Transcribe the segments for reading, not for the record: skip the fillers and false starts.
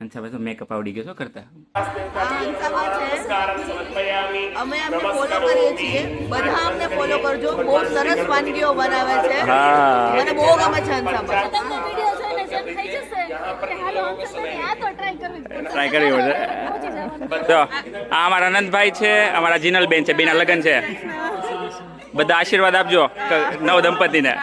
હંસાભાઈ તો મેકઅપ આવડી ગયો છો કરતા. અમે અમને ફોલો કરીએ છીએ, બધા અમને ફોલો કરજો. બહુ સરસ વાનગીઓ બનાવે છે. હા. મને બહુ ગમે છે હંસાભાઈ. તમને વિડિયો જોઈને જેમ થઈ જશે કે હાલો હંસાભાઈ આ તો ટ્રાય કરવી જ પડશે. ટ્રાય કરવી પડશે. પહોંચી જવાનું. જો આ અમારા આનંદભાઈ છે, અમારા જીનલબેન છે, બેના લગ્ન છે. બધા આશીર્વાદ આપજો નવ દંપતીને.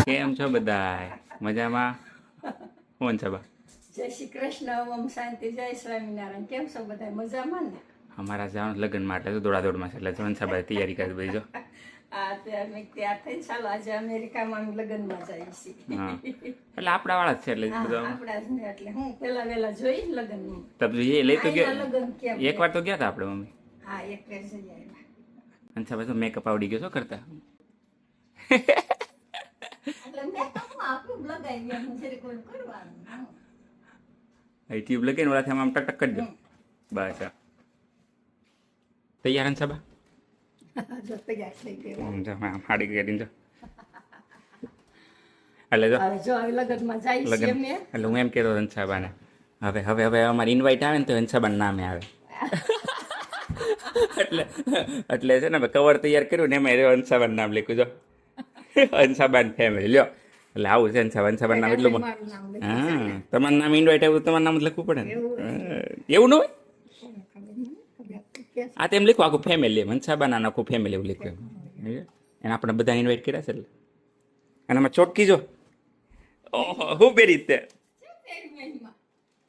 કેમ છો બધા? મજામાં? કોણ છે બા? જય શ્રી કૃષ્ણ, ઓમ શાંતિ, જય સ્વામિનારાયણ. કેમ છો બધા? મજામાં ને? અમારા જવાનું લગ્ન માટે તો દોડાદોડમાં છે, એટલે હંસાભાઈ તૈયારી કરી બધી જો. અમે ત્યાં થઈને ચાલો આજે અમેરિકામાં અમે લગ્નમાં જઈએ છીએ. હા એટલે આપણા વાળા જ છે, એટલે હા, બધો આપણા જ ને, એટલે હું પેલા વેલા જોઈ લગ્નમાં. તબ એ લઈ તો અહીંયા લગ્ન કેમ? ગયા, એક વાર તો ગયા હતા આપણે મમ્મી. હા, એક વાર જઈ આવ્યા. હંસાભાઈ તો મેકઅપ આવડી ગયો છો કરતા. એટલે મેં તો હું આપ્યું લગાવી એમ જરીક ઓલું કરવાનું. એ ટ્યુબ લગાવીને ઓલાથી આમ ટક ટક કરી દો. બસ હા. તૈયાર હંસાબા? જો તૈયાર થઈ ગયું. આમ હાડી કરીને જો. એટલે જો હવે જો હવે લગ્નમાં જઈએ છીએ લગ્ન અમે. એટલે હું એમ કહેતો હંસાબાને, હવે હવે હવે અમારી ઇન્વાઇટ આવે ને તો હંસાબાના નામે આવે. એટલે છે ને કવર તૈયાર કર્યું ને એમાં હંસાબાનું નામ લખ્યું જો. હંસાબાન ફેમિલી લ્યો. એટલે આવું છે હંસાબાનું નામ એટલું મારું નામ લખ્યું. હા તમારું નામ ઇન્વાઇટ આવ્યું તમારું નામ જ લખવું પડે ને. એવું ન હોય? આ તેમ લખ્યું આખું ફેમિલી એમ હંસાબાના આખું ફેમિલી એવું લખ્યું એમ. એને આપણે બધાને ઇન્વાઇટ કર્યા છે એટલે. અને આમાં ચોટકી જો. ઓહો હું પહેરી તે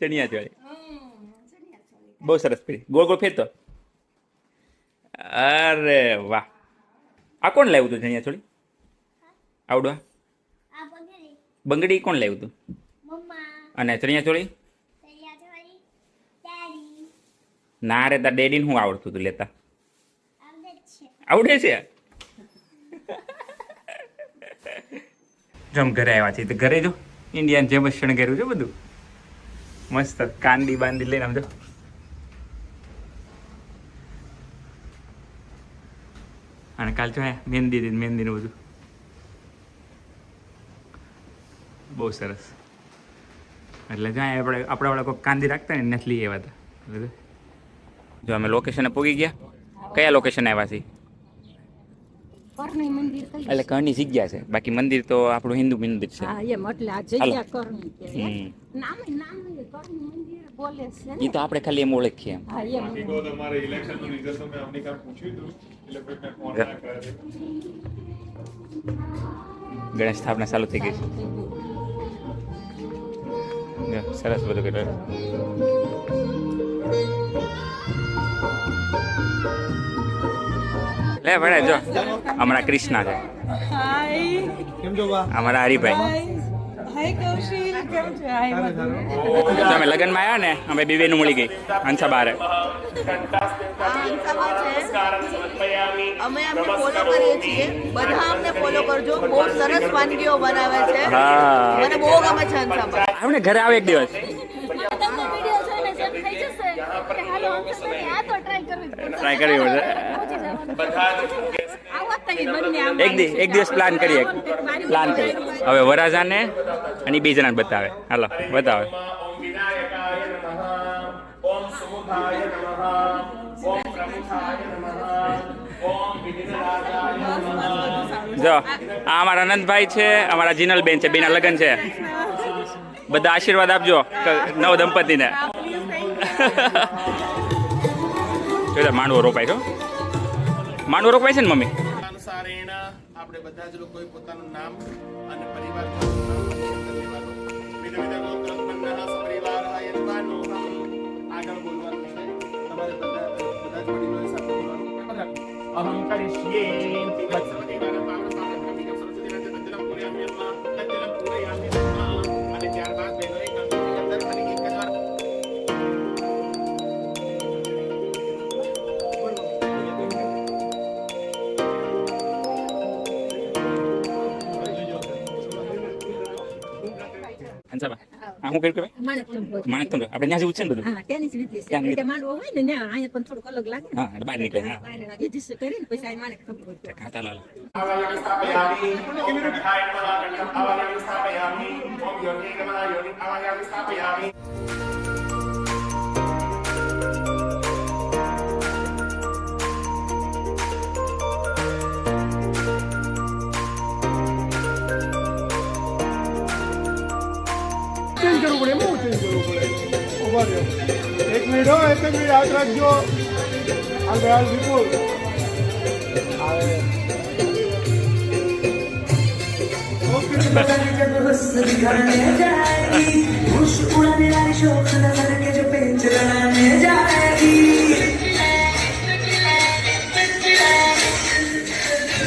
ચણિયા ચોળી બહુ સરસ પહેરી, ગોળ ગોળ ફેરતો. અરે વાહ, આ કોણ લાવ્યું હતું ચણિયા ચોળી આવડવા? આ બંગડી બંગડી કોણ લાવ્યું હતું? મમ્મા અને ચણિયા ચોળી? તૈયાર જોઈ ડેડી ના રે તાર ડેડીને શું આવડતું હતું લેતા? આવડે જ છે. આવડે છે? જમ ઘરે આવ્યા છે તો ઘરે જો ઇન્ડિયન જેમ જ શણગાર્યું છે બધું મસ્ત, કાંદી બાંદી લઈને આમ જો. અને કાલ જો મહેંદી મહેંદીનું બધું બહુ સરસ. એટલે જો આપણે આપણા વાળા કોઈ કાંદી રાખતા ને નથી લઈ આવ્યા હતા. એટલે જો અમે લોકેશને પહોંચી ગયા. કયા લોકેશન આવ્યા છીએ? કરણી મંદિર કઈ? એટલે ઘણી જગ્યા છે, બાકી મંદિર તો આપણું હિન્દુ મંદિર છે. હા એમ, એટલે આ જગ્યા કરણી કે હમ. નામ કરણી મંદિર બોલે છે એ ને. તો આપણે ખાલી એમ ઓળખીએ એમ. હા એમ. તમારે ઇલેક્શનનું રિઝલ્ટ મેં અમને કામ પૂછ્યું હતું એટલે કોઈને ફોન ના કરે. ગણેશ સ્થાપના ચાલુ થઈ ગઈ છે. જો, સરસ બધું કર્યું. લે ભણે જો અમારા કૃષ્ણા છે, અમારા હરિભાઈ. જો અમે લગ્નમાં આવ્યા ને અમે બેનું મળી ગઈ હંસા બારે. અમે અમને ફોલો કરીએ છીએ, બધા અમને ફોલો કરજો. બહુ સરસ વાનગીઓ બનાવે છે. હા મને બહુ ગમે છે હંસાભાઈ. આપણે ઘરે આવે એક દિવસ. તમને વિડિયો જોઈને જેમ થઈ જશે કે હાલો હંસાભાઈ આ તો ટ્રાય કરવી જ પડશે. ટ્રાય કરવી પડશે. પહોંચી જવાનું. આવો તો ઈ બંને આમ એક દિવસ પ્લાન કરીએ. પ્લાન કરીએ હવે વરાજાને અને બે જણાને બતાવે. હાલો બતાવે. ઓમ વિનાયકાય નમઃ, ઓમ સુમુખાય નમઃ, ઓમ પ્રમુખાય નમઃ, ઓમ વિઘ્નરાજાય નમઃ. જો આ અમારા આનંદભાઈ છે, અમારા જીનલબેન છે, બેના લગ્ન છે. બધા આશીર્વાદ આપજો નવ દંપતીને. જો માંડવો રોપાય છો. માંડવો રોપાય છે ને મમ્મી? અનુસારેણ આપણે બધા જ લોકોએ પોતાનું નામ અને પરિવારજનનું નામ પસંદ લેવાનું. વિધ વિધ ગોત્રોત્પન્નઃ સપરિવારઃ યજમાનો આગળ બોલવાનું છે. તમારે બધા જ વડીલોએ સાથે બોલવાનું. અહં કરિષ્યે સર્વદેવાનાં પાવનપાવનકામિકં સરસ્વતીનાં ચ તંજલં પૂરયામિ નમઃ, તંજલં પૂરયામિ નમઃ. અને ત્યારબાદ બહેનોએ ગણપતિની અંદર ફરી એક જ વાર હંસાબા હા હું કર્યું કે માણસ તો આપણે ત્યાં જેવું છે ને બધું. હા તેની જ રીતે છે. ત્યાં એટલે માંડવો હોય ને ત્યાં અહીંયા પણ થોડુંક અલગ લાગે ને. હા એટલે બહાર નીકળે. હા બહાર એજસ્ટ કરીને પછી આ માને ખબર હોય. ખાતા લાલ आवाहयामि स्थापयामि ओम गणेशाय नमः गणेशम् आवाहयामि स्थापयामि ओम योगिने नमः योगिं आवाहयामि स्थापयामि ચેન્જ કરવું પડે એમ ચેન્જ કરવું પડે ઉભા રહ્યો 1 મિનિટ હો 1 મિનિટ યાદ રાખજો હાલ વિપુલ हुस्न दिखाने जाएगी होश उड़ाने वाली शौक नजर के जो पेंच लड़ाने जाएगी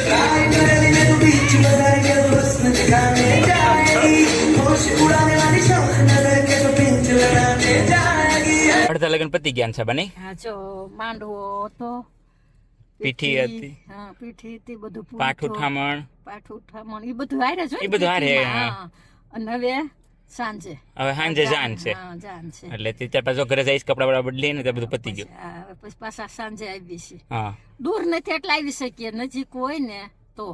राय करने में तो बीच बाजार के हुस्न दिखाने जाएगी होश उड़ाने वाली शौक नजर के जो पेंच लड़ाने जाएगी અડધા લગ્ન પતી ગયા છે બની હા જો માંડવો હતો પીઠી હતી હા પીઠી હતી બધું પૂરું પાઠું થયું. ઠામણ પાઠું ઠામણ એ બધું હારે જ હોય એ બધું હારે, પીઠીમાં. હા. અને હવે સાંજે હવે સાંજે જાન છે હા જાન છે એટલે તે ત્યાર પાછો ઘરે જઈશ કપડા બપડા બદલી ને તે બધું પતી ગયું હા, પછી પાછા સાંજે આવી છે હા દૂર નથી એટલે આવી શકીએ નજીક હોય ને તો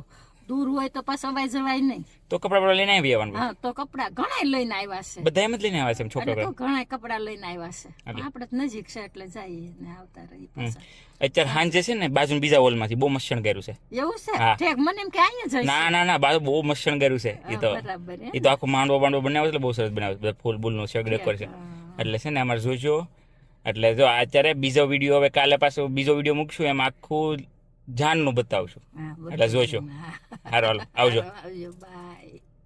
દૂર હોય તો પાછા અવાય જવાય નહીં તો કપડા બપડા લઈને આવી આવવાનું હા તો કપડા ઘણા લઈને આવ્યા છે બધા એમ જ લઈને આવ્યા છે એમ અને છોકરા તો ઘણા કપડા લઈને આવ્યા છે એટલે? આપણે તો નજીક છે એટલે જઈએ ને આવતા રહી પાછા અત્યારે સાંજે છે ને બાજુ બીજા હોલમાંથી બહુ મસ્ત શણગાર્યું છે એવું છે હા. ઠેક મને એમ કે અહીંયા જઈશ ના ના ના બાજુ બહુ મસ્ત શણગાર્યું છે એ તો બરાબર હે? એ તો આખું માંડવો બાંડવો બનાવ્યો એટલે બહુ સરસ બનાવ્યું બધા ફૂલ બૂલનું છે ડેકોરેશન એટલે છે ને અમારે જોજો એટલે જો અત્યારે બીજો વિડીયો હવે કાલે પાછો બીજો વિડીયો મૂકશું એમાં આખું જાનનું બતાવશું હા, બધું. એટલે જોઈશું હા. હારો હાલો આવજો આવજો બાય